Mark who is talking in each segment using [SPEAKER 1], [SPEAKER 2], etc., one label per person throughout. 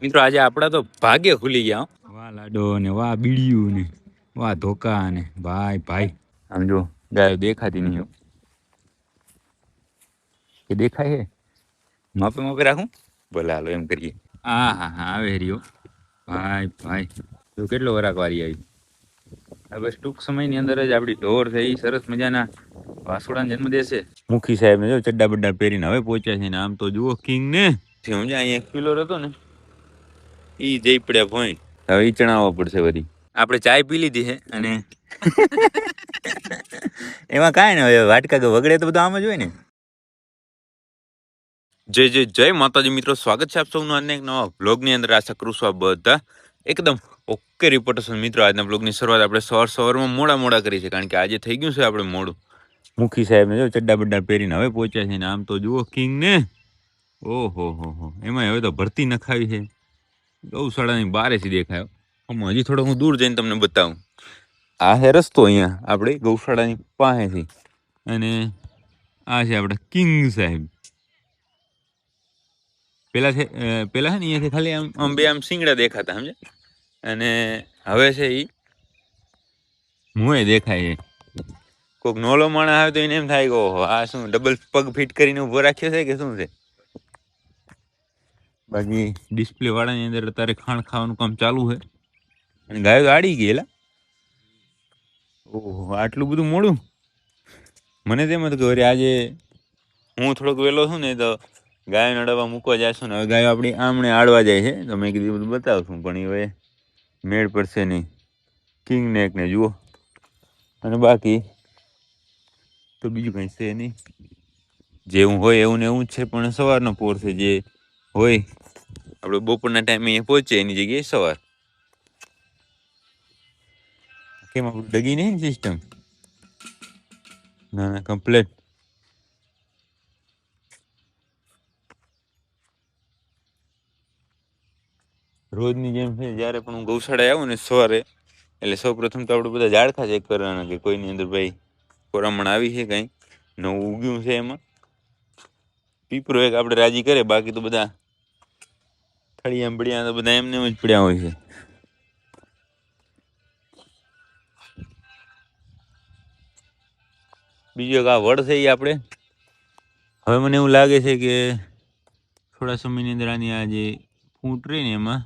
[SPEAKER 1] મિત્રો આજે આપડા તો ભાગ્ય ખુલી ગયા હો. વાહ લાડો ને વાહ બીડિયું ને વાહ ધોકા ને ભાઈ ભાઈ આમ જો ગાયો દેખાતી નહીં હો. કે દેખાય હે માપે માપે રાખું ભલે હાલો એમ કરીએ. હા હા હા આવે રહ્યો ભાઈ ભાઈ તો કેટલો વરાક વારી આવી. હવે બસ ટૂંક સમયની અંદર જ આપડી ઢોર છે એ સરસ મજાના વાસુડાનો જન્મ દેશે. મુખી સાહેબ ને જો ચડ્ડા બડ્ડા પહેરીને હવે પહોંચ્યા છે ને આમ તો જુઓ કિંગ ને સમજ્યા અહીંયા એક પિલોર હતો ને ઈ જઈ પડ્યા ભોય. હવે ઈ ચણાવવા પડશે વળી. આપણે ચાય પી લીધી છે અને એમાં કાંઈ ને હવે વાટકા કે વગડે તો બધું આમ જ હોય ને. જય જય જય માતાજી મિત્રો, સ્વાગત છે આપ સૌનું આજના એક નવા બ્લોગની અંદર. આશા કરું છું આ બધા એકદમ ઓકે રિપોર્ટર્સ. મિત્રો આજના બ્લોગની શરૂઆત આપણે સવારમાં મોડા કરી છે કારણ કે આજે થઈ ગયું છે આપણે મોડું. મુખી સાહેબ ને જો ચડ્ડા બડ્ડા પહેરીને હવે પહોંચ્યા છે ને આમ તો જુઓ કિંગ ને ઓહો હો એમાં હવે તો ભરતી નખાવી છે. ગૌશાળાની બારેથી દેખાયો. હજી થોડો હું દૂર જઈને તમને બતાવું. આ છે રસ્તો અહીંયા આપણે ગૌશાળાની પાસેથી અને આ છે આપણે કિંગ સાહેબ. પેલા છે ને અહીંયાથી ખાલી આમ બે આમ શિંગડા દેખાતા સમજે અને હવે છે એ મુએ દેખાય. કોઈક નોલો માણસ આવે તો એને એમ થાય કે ઓહો આ શું ડબલ પગ ફિટ કરીને ઉભો રાખ્યો છે કે શું છે. બાકી ડિસ્પ્લે વાળાની અંદર અત્યારે ખાણ ખાવાનું કામ ચાલુ છે અને ગાયો તો આડી ગયેલા. ઓહો આટલું બધું મોડું. મને તેમ હતું કે આજે હું થોડોક વહેલો છું ને તો ગાયો નડાવવા મૂકવા જઈશું ને. હવે ગાયો આપણી આમણે આડવા જાય છે તો મેં કીધું બધું બતાવશું પણ હવે મેળ પડશે નહીં. કિંગ ને જુઓ અને બાકી તો બીજું કંઈ છે નહીં. જેવું હોય એવું ને એવું જ છે પણ સવારનો પોર છે. જે હોય આપણે બપોરના ટાઈમે અહીંયા પહોંચે એની જગ્યાએ સવાર. કેમ આપણું ડગી નહીં ને સિસ્ટમ. ના ના કમ્પ્લેટ. રોજની જેમ છે જ્યારે પણ હું ગૌશાળાએ આવું ને સવારે એટલે સૌ પ્રથમ તો આપણે બધા ઝાડખા ચેક કરવાના કે કોઈની અંદર ભાઈ કોરામણ આવી છે કંઈ નવું ઉગ્યું છે. એમાં પીપરો એક આપણે રાજી કરે બાકી તો બધા થળિયા બળિયા તો બધા એમને જ પડ્યા હોય છે. બીજું એક આ વડ છે એ આપણે હવે મને એવું લાગે છે કે થોડા સમયની અંદર આની આ જે ફૂટ રહી ને એમાં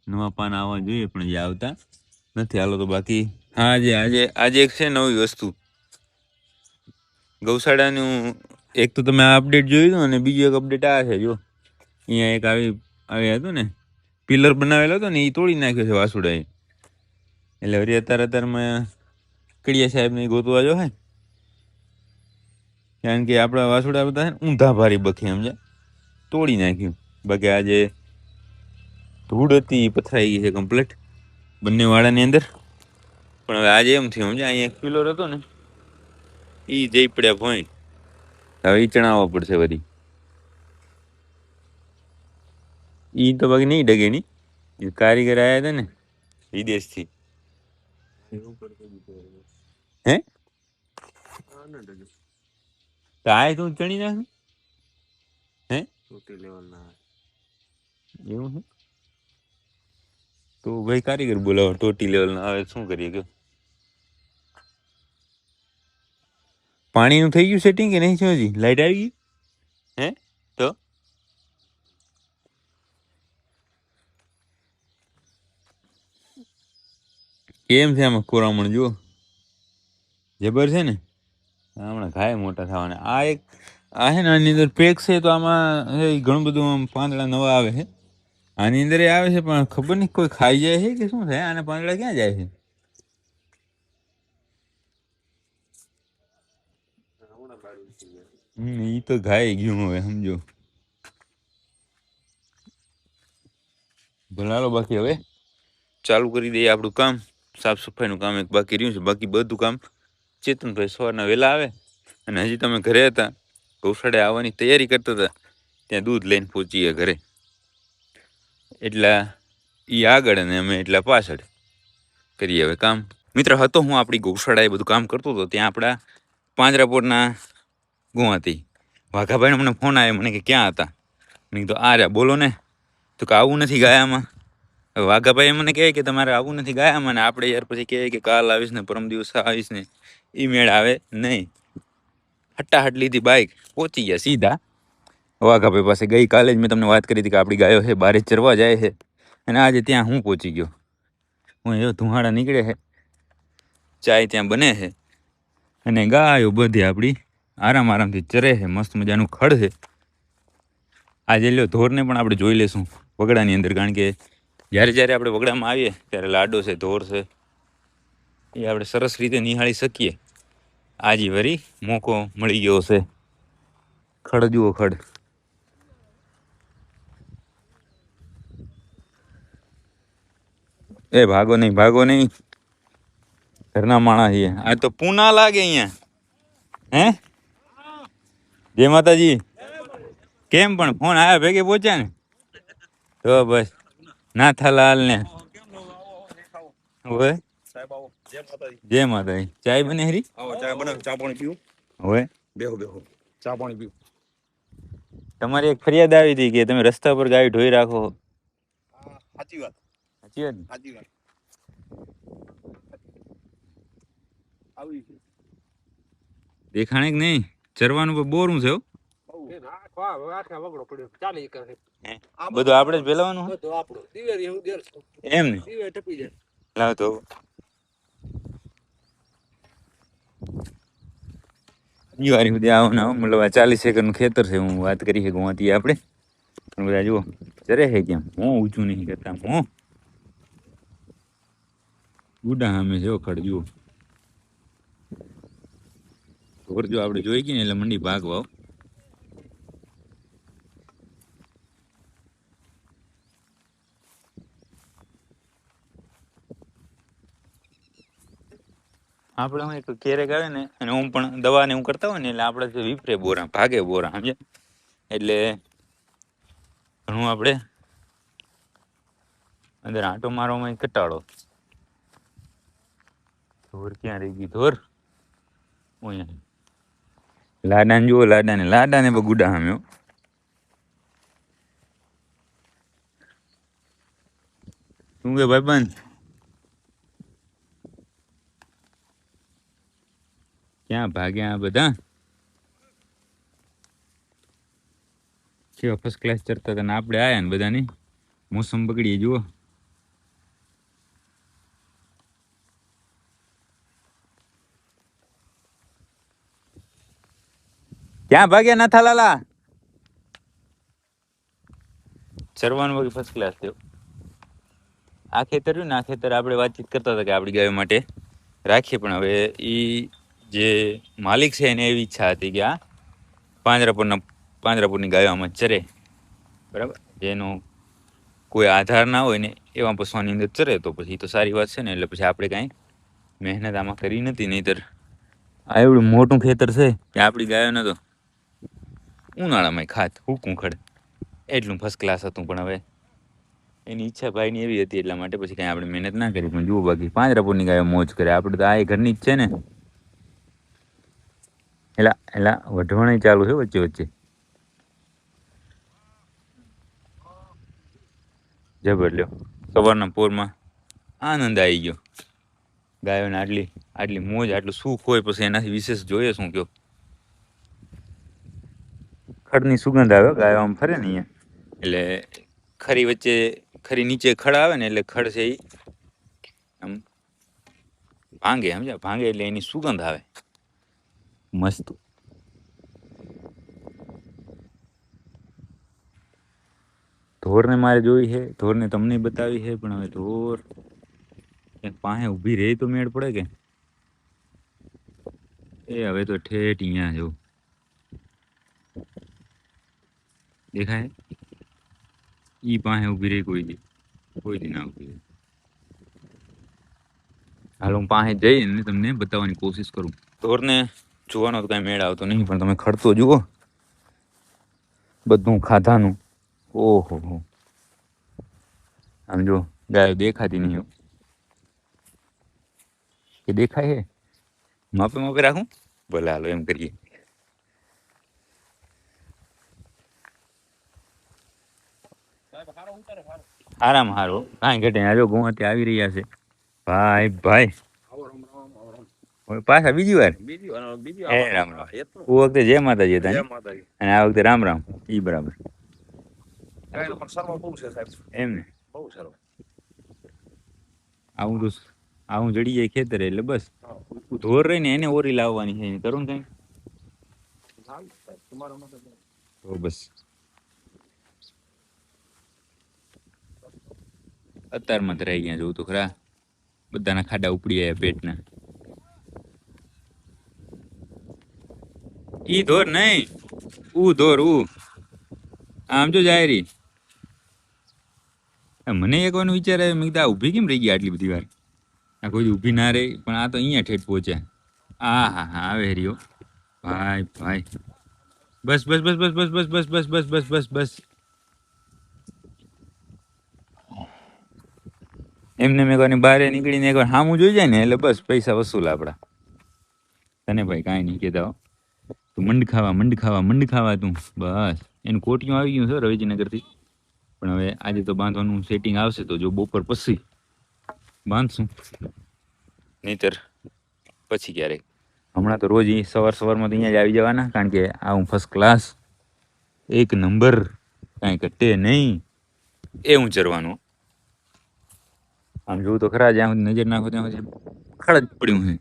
[SPEAKER 1] નવા પાન આવવા જોઈએ પણ જે આવતા નથી. હાલો તો બાકી આજે એક છે નવી વસ્તુ ગૌશાળાનું. એક તો તમે આ અપડેટ જોયું હતું અને બીજું એક અપડેટ આ છે. જો અહીંયા એક આવી હતું ને પિલર બનાવેલો હતો ને એ તોડી નાખ્યો છે વાસુડાએ. એટલે વળી અત્યારમાં કડિયા સાહેબને ગોતવા જો હે કારણ કે આપણા વાસુડા બધા ઊંધા ભારી બખી સમજ્યા તોડી નાખ્યું. બાકી આજે ધૂળ હતી એ પથરાઈ ગઈ છે કમ્પ્લીટ બંને વાળાની અંદર. પણ હવે આજે એમ થયું સમજ્યા અહીંયા એક પિલર હતો ને એ જઈ પડ્યા ભોય. હવે એ ચણાવવા પડશે વળી. એ તો બાકી નહીં ડગે નહીં. કારીગર આવ્યા હતા ને વિદેશથી. હે તો આ તું ચણી નાખ. હે એવું છે તો ભાઈ કારીગર બોલાવો ટોટી લેવલ ના. હવે શું કરીએ કે પાણીનું થઈ ગયું સેટિંગ કે નહીં છે હજી? લાઈટ આવી ગઈ હે તો કેમ છે આમાં કોરામણ જુઓ જબર છે ને. હમણાં ઘાય મોટા થવાના. આ એક આ છે ને આની અંદર પેક છે તો આમાં ઘણું બધું આમ પાંદડા નવા આવે છે. આની અંદર એ આવે છે પણ ખબર નહીં કોઈ ખાઈ જાય છે કે શું થાય. આના પાંદડા ક્યાં જાય છે? ઈ તો ઘાય ગયું હવે સમજો. ભલાલો બાકી હવે ચાલુ કરી દઈએ આપણું કામ. સાફ સફાઈનું કામ એક બાકી રહ્યું છે. બાકી બધું કામ ચેતનભાઈ સવારના વહેલા આવે અને હજી તમે ઘરે હતા ગૌશાળાએ આવવાની તૈયારી કરતા હતા ત્યાં દૂધ લઈને પહોંચીએ ઘરે. એટલા એ આગળ અને અમે એટલા પાછળ કરીએ હવે કામ. મિત્ર હતો હું આપણી ગૌશાળાએ બધું કામ કરતો હતો ત્યાં આપણા પાંજરાપોળના ગુવાતી વાઘાભાઈનો મને ફોન આવ્યો. મને કે ક્યાં હતા? મેં કીધું આ રહ્યા બોલો ને. તો કે આવું નથી ગાયામાં. વાઘાભાઈ મને કહે કે તમારે આવું નથી ગાયામાં, ને આપણે યાર પછી કહે કે કાલ આવીશ ને પરમ દિવસ આવીશ ને, એ મેળ આવે નહીં. હટ્ટાહટ લીધી બાઈક, પહોંચી ગયા સીધા વાઘાભાઈ પાસે. ગઈ કાલે જ મેં તમને વાત કરી હતી કે આપણી ગાયો છે બારે ચરવા જાય છે, અને આજે ત્યાં હું પહોંચી ગયો. હું એવો ધુહાડા નીકળે છે, ચાય ત્યાં બને છે, અને ગાયો બધી આપણી આરામથી ચરે છે. મસ્ત મજાનું ખડ છે. આજે લ્યો ધોરને પણ આપણે જોઈ લેશું વગડાની અંદર, કારણ કે જ્યારે જ્યારે આપણે વગડામાં આવીએ ત્યારે લાડો છે, ધોર છે, એ આપણે સરસ રીતે નિહાળી શકીએ. આજે વરી મોકો મળી ગયો છે. ખડ જુઓ, ખડ. એ ભાગો નહીં, ભાગો નહીં, ઘરના માણસ છીએ. આ તો પૂના લાગે અહીંયા. હે જય માતાજી. કેમ પણ ફોન આવ્યા ભેગે પહોંચ્યા ને? તો બસ નાથાલાલ ને હોય. જય માતાજી. ચાય બને હરી? ચા પાણી પીવું હોય. બેહો બેહો, ચા પાણી પીવું. તમારી એક ફરિયાદ આવી હતી કે તમે રસ્તા પર ગાય ઢોઈ રાખો. સાચી વાત, સાચી વાત, સાચી વાત. દેખાણે કે નહીં? ચરવાનું બોરું છે. બધું આપણે જ ભેલાવાનું એમ ને? લાવ તો દિવાળી સુધી આવો ને આવો. મતલબ આ 40 એકરનું ખેતર છે. હું વાત કરી છે ગોવાતી આપણે, પણ બધા જુઓ ચરે છે કેમ. હું ઊંચું નહીં કરતા, હું ગુડા સામે જો ખડ જુઓ. ઢોર જો આપણે જોઈ ગઈ ને એટલે મંડી ભાગવા. આપણે હું એક ક્યારેક આવે ને, અને હું પણ દવા ને હું કરતા હોય ને, એટલે આપણે વિપરે બોરા, ભાગે બોરા, સમજે? એટલે ઘણું આપણે અંદર આંટો મારવામાં ઘટાડો. ધોર ક્યાં રહી ગઈ? ધોર લાડાને જુઓ, લાડાને ગુડા સામે. શું કે ભાઈ બંધ? ક્યાં ભાગ્યા બધા? કેવા ફર્સ્ટ ક્લાસ ચરતા હતા ને આપણે આયા ને બધાની મોસમ બગડી. જુઓ ક્યાં ભાગ્યા ના થાલાલા. ચરવાનું વગર ફર્સ્ટ ક્લાસ થયો. આ ખેતર રહ્યું ને, આ ખેતર આપણે વાતચીત કરતા હતા કે આપણી ગાયો માટે રાખીએ, પણ હવે એ જે માલિક છે એને એવી ઈચ્છા હતી કે આ પાંજરાપુરની ગાયો આમાં ચરે, બરાબર. જેનો કોઈ આધાર ના હોય ને એવા પશુઓની અંદર ચરે તો પછી તો સારી વાત છે ને. એટલે પછી આપણે કાંઈ મહેનત આમાં કરી નથી. નહીંતર આ એવડું મોટું ખેતર છે કે આપણી ગાયોને તો ઉનાળામાં ખાત હુકું ખડ એટલું ફર્સ્ટ ક્લાસ હતું. પણ હવે એની ઈચ્છા ભાઈની એવી હતી એટલા માટે પછી કાંઈ આપણે મહેનત ના કરી. પણ જુઓ બાકી પાંજરાપુરની ગાયો મોજ કરે. આપણે તો આ ઘરની જ છે ને. એલા વઢવાણ ચાલુ છે વચ્ચે વચ્ચે. જબર લ્યો, સવારના પોરમાં આનંદ આવી ગયો. ગાયોને આટલી મોજ, આટલું સુખ હોય પછી એનાથી વિશેષ જોઈએ શું કયો? ખડની સુગંધ આવે ગાયો આમ ફરે ને અહીંયા, એટલે ખરી વચ્ચે, ખરી નીચે ખડ આવે ને એટલે ખડ છે એ આમ ભાંગે, સમજ્યા? ભાંગે એટલે એની સુગંધ આવે મસ્ત. ધોરને મારે જોઈ છે, ધોરને તમને બતાવી છે, પણ હવે ધોર પાસે ઊભી રહી તો મેળ પડે કે? એ હવે તો ઠેઠ અહીંયા જો દેખાય ઈ પાસે ઊભી રહી. કોઈ દી ના ઊભી રહી. હાલ હું પાસે જઈને તમને બતાવવાની કોશિશ કરું. ધોરને જોવાનો તો કાંઈ મેળ આવતો નહીં, પણ તમે ખડતો જુઓ બધું ખાધાનું. ઓહો હો, આમ જો ગાયો દેખાતી નહીં કે દેખાય હે? માપે રાખું ભલે, હાલો એમ કરીએ. આરામ હારો કાંઈ ઘટે આ જો ગુવાહાટી આવી રહ્યા છે ભાઈ ભાઈ હવે પાછા બીજી વાર હે રામ રામ ਉਹ વખતે જય માતાજી હતા ને? અને આ વખતે રામ રામ ઈ બરાબર એમ ને આવું તો આવું જડી જાય ખેતર એટલે બસ ઢોર રહી ને એને ઓરી લાવવાની છે કરું ને કઈ તો બસ અત્યારમાં તો રહી ગયા જોઉં તો ખરા બધાના ખાડા ઉપડી આવ્યા પેટના ઈ ધોર નહીં ધોર આમ જો જાય રી મને એક વાર વિચાર આવ્યો મેં કીધું આ ઊભી કેમ રહી ગયા આટલી બધી વાર આ કોઈ ઊભી ના રહી પણ આ તો અહીંયા ઠેઠ પહોંચ્યા હા આવે હરીઓ ભાઈ ભાઈ બસ બસ બસ બસ બસ બસ બસ બસ બસ બસ બસ બસ એમને મેં કોની બહાર નીકળીને એકવાર સામું જોઈ જાય ને એટલે બસ પૈસા વસૂલ આપડા તને ભાઈ કાંઈ નહીં કહેતા તું મંડ ખાવા તું બસ એનું કોટિયું આવી ગયું છે રવેજીનગરથી પણ હવે આજે તો બાંધવાનું સેટિંગ આવશે તો જો બપોર પછી બાંધશું નહીતર પછી ક્યારેક હમણાં તો રોજ સવારમાં તો અહીંયા જ આવી જવાના કારણ કે આ હું ફર્સ્ટ ક્લાસ એક નંબર કાંઈ ઘટે નહીં એવું ચરવાનું આમ જોવું તો ખરા જ્યાં સુધી નજર નાખો ત્યાં સુધી ખડ જ પડ્યું છે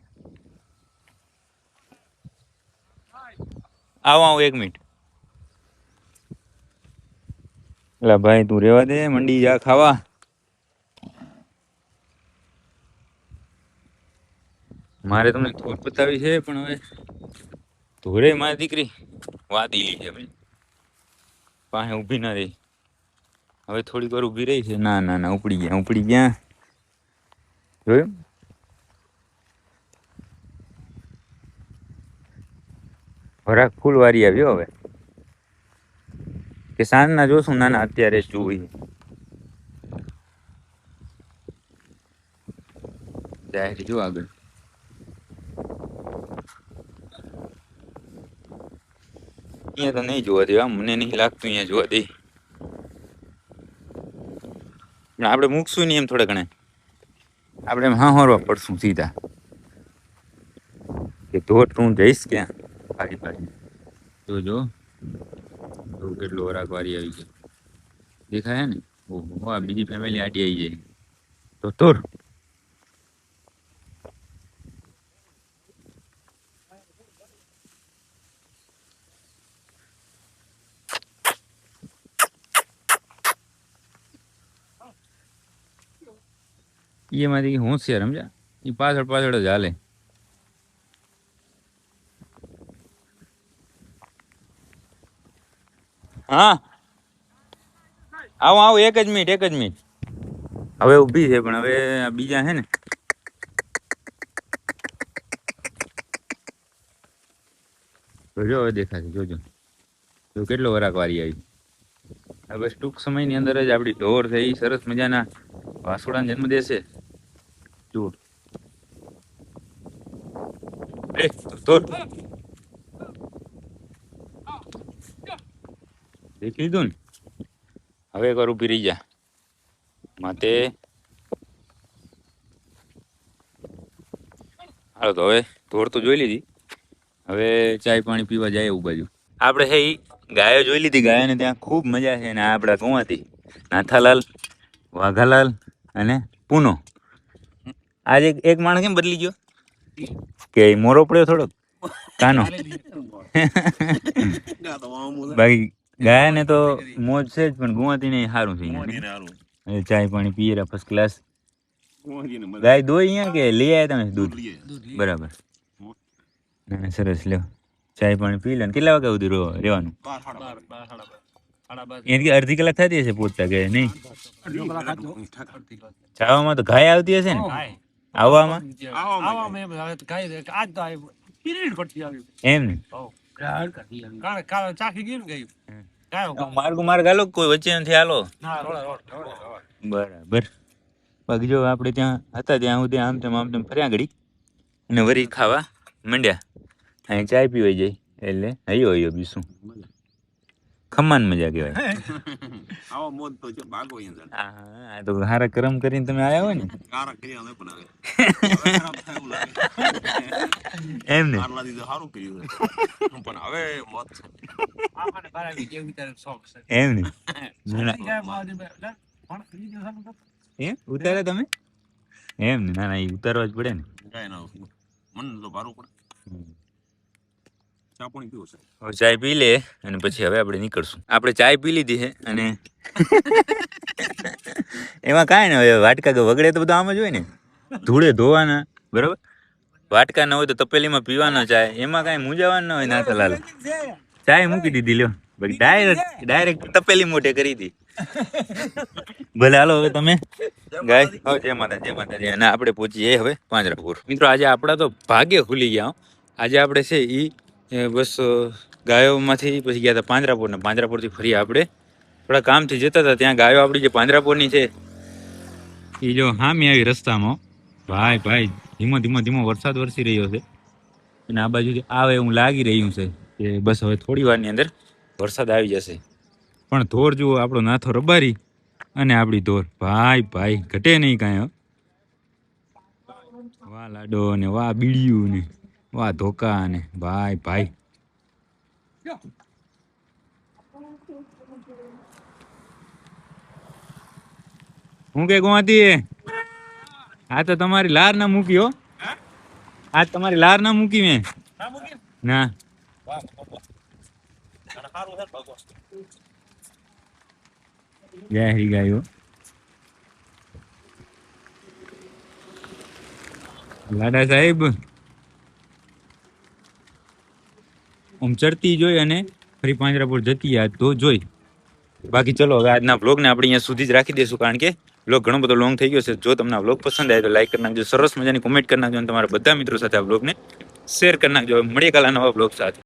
[SPEAKER 1] આવો એક મિનિટ એટલે ભાઈ તું રેવા દે મંડી જા ખાવા મારે તમને થોડ બતાવી છે પણ હવે ધોરે મારી દીકરી વાતીલી છે ભાઈ પાસે ઊભી ના રહી હવે થોડીક વાર ઊભી રહી છે ના ઉપડી ગયા જોયું વરાક ફૂલ વારી આવ્યો હવે કે સાંજના જોશું નાના અત્યારે જોઈ જાય જો આગળ અહીંયા તો નહીં જોવા દે મને નહીં લાગતું અહીંયા જોવા દે પણ આપણે મૂકશું નહીં એમ થોડા ઘણા આપણે એમ હાંહરવા પડશું સીધા કે ધોટ હું જઈશ ક્યાં ફાડી જોજો કેટલો વરાક વારી આવી છે દેખાય ને ઓહો આ બીજી ફેમિલી આટી આવી જાય તો તોર એમાંથી હોશિયાર સમજ્યા એ પાછળ જ હાલે હા આવો એક જ મિનિટ હવે ઊભી છે પણ હવે બીજા છે ને જોજો હવે દેખાશે જોજો તો કેટલો વરાક વારી આવી હવે ટૂંક સમયની અંદર જ આપણી ઢોર છે એ સરસ મજાના વાસુડાને જન્મ દેશે જુઓ દેખી લીધું ને હવે એકવાર ઊભી રહી જા માટે હાલો તો હવે ઢોર તો જોઈ લીધી હવે ચાય પાણી પીવા જાય એવું બાજુ આપણે છે ગાયો જોઈ લીધી ગાયોને ત્યાં ખૂબ મજા છે ને આપણા કુવાથી નાથાલાલ વાઘાલાલ અને પૂનો આજે એક માણસ કેમ બદલી ગયો કે મોરો પડ્યો થોડોક કાનો બાકી ગાય ને તો મોજ છે જ પણ ગુવાતી ને સારું છે ચાય પાણી પીએ ફર્સ્ટ ક્લાસ ગાય દો અહીંયા કે લઈ આવ્યા તમે દૂધ બરાબર સરસ લ્યો ચાય પાણી પી લે કેટલા વાગ્યા સુધી રહેવાનું એની અડધી કલાક થતી હશે પહોંચતા ગયા નહીં જવામાં તો ગાય આવતી હશે ને આવવામાં એમ ને માર્ગ હાલો કોઈ વચ્ચે નથી હાલો બરાબર બાકી જો આપણે ત્યાં હતા ત્યાં સુધી આમ તેમ ફર્યા ઘડી અને વરી ખાવા માંડ્યા અહીં ચાય પીવાઈ જાય એટલે હૈયો બીજું ખમ્માન મજા કહેવાય.
[SPEAKER 2] આવો મોજ તો છે ભાગો અહીંયા
[SPEAKER 1] હા તો હારા કરમ કરીને તમે આયા હોય ને
[SPEAKER 2] કારા કર્યા ને પણ હવે ખરાબ થાય એવું લાગે
[SPEAKER 1] એમ ને
[SPEAKER 2] આટલા દી તો સારું કર્યું છે પણ હવે મોજ છે આ મને બારાવી કેવું તારે શોખ છે
[SPEAKER 1] એમ ને ઉતારે તમે એમ ને ના ના એ ઉતારવા જ પડે ને
[SPEAKER 2] કાંઈ ના મન તો ભારું પડે ચા પાણી પીવું છે
[SPEAKER 1] હવે ચાય પી લે અને પછી હવે આપણે નીકળશું. આપણે ચાય પી લીધી છે અને એમાં કાંઈ ને હવે વાટકા વગડે તો બધું આમ જ હોય ને ધૂળે ધોવાના બરાબર. વાટકા ન હોય તો તપેલીમાં પીવાનો ચાય એમાં કાંઈ મૂંઝાવાનું ન હોય. નાથાલાલ ચાય મૂકી દીધી લ્યો ડાયરેક્ટ તપેલી મોઢે કરી દી. ભલે હાલો હવે તમે ગાય હવે જય માતાજી અને આપણે પહોંચીએ હવે પાંજરાપુર. મિત્રો આજે આપણા તો ભાગ્ય ખુલી ગયા. આજે આપણે છે ઈ બસ ગાયોમાંથી પછી ગયા હતા પાંજરાપુર ને પાંજરાપુરથી ફરી આપણે થોડા કામથી જતા હતા. ત્યાં ગાયો આપણી જે પાંજરાપુરની છે એ જો હામી આવી રસ્તામાં ભાઈ ધીમો ધીમો વરસાદ વરસી રહ્યો છે અને આ બાજુથી આવે એવું લાગી રહ્યું છે કે બસ હવે થોડી વારની અંદર વરસાદ આવી જશે. પણ ધોર જુઓ આપણો નાથો રબારી અને આપણી ધોર ભાઈ ઘટે નહીં કાંઈ. વાહ લાડો ને વાહ બીડિયું ને વાહ ધોકા ને ભાઈ હું કે ગોવાતી આ તો તમારી લાર ના મૂકી હો. આ તમારી લાર ના મૂકી મેં ના જય હરી ગાયો લાડા સાહેબ આમ ચડતી જોઈ અને ફરી પાંજરાપુર જતી યાદ તો જોઈ. બાકી ચલો હવે આજના વ્લોગને આપણે અહીંયા સુધી જ રાખી દઈશું કારણ કે વ્લોગ ઘણો બધો લોંગ થઈ ગયો છે. જો તમને આ વ્લોગ પસંદ આવે તો લાઈક કરી નાખજો, સરસ મજાની કોમેન્ટ કરી નાખજો અને તમારા બધા મિત્રો સાથે આ વ્લોગને શેર કરી નાખજો. મળીએ કાલના નવા વ્લોગ સાથે.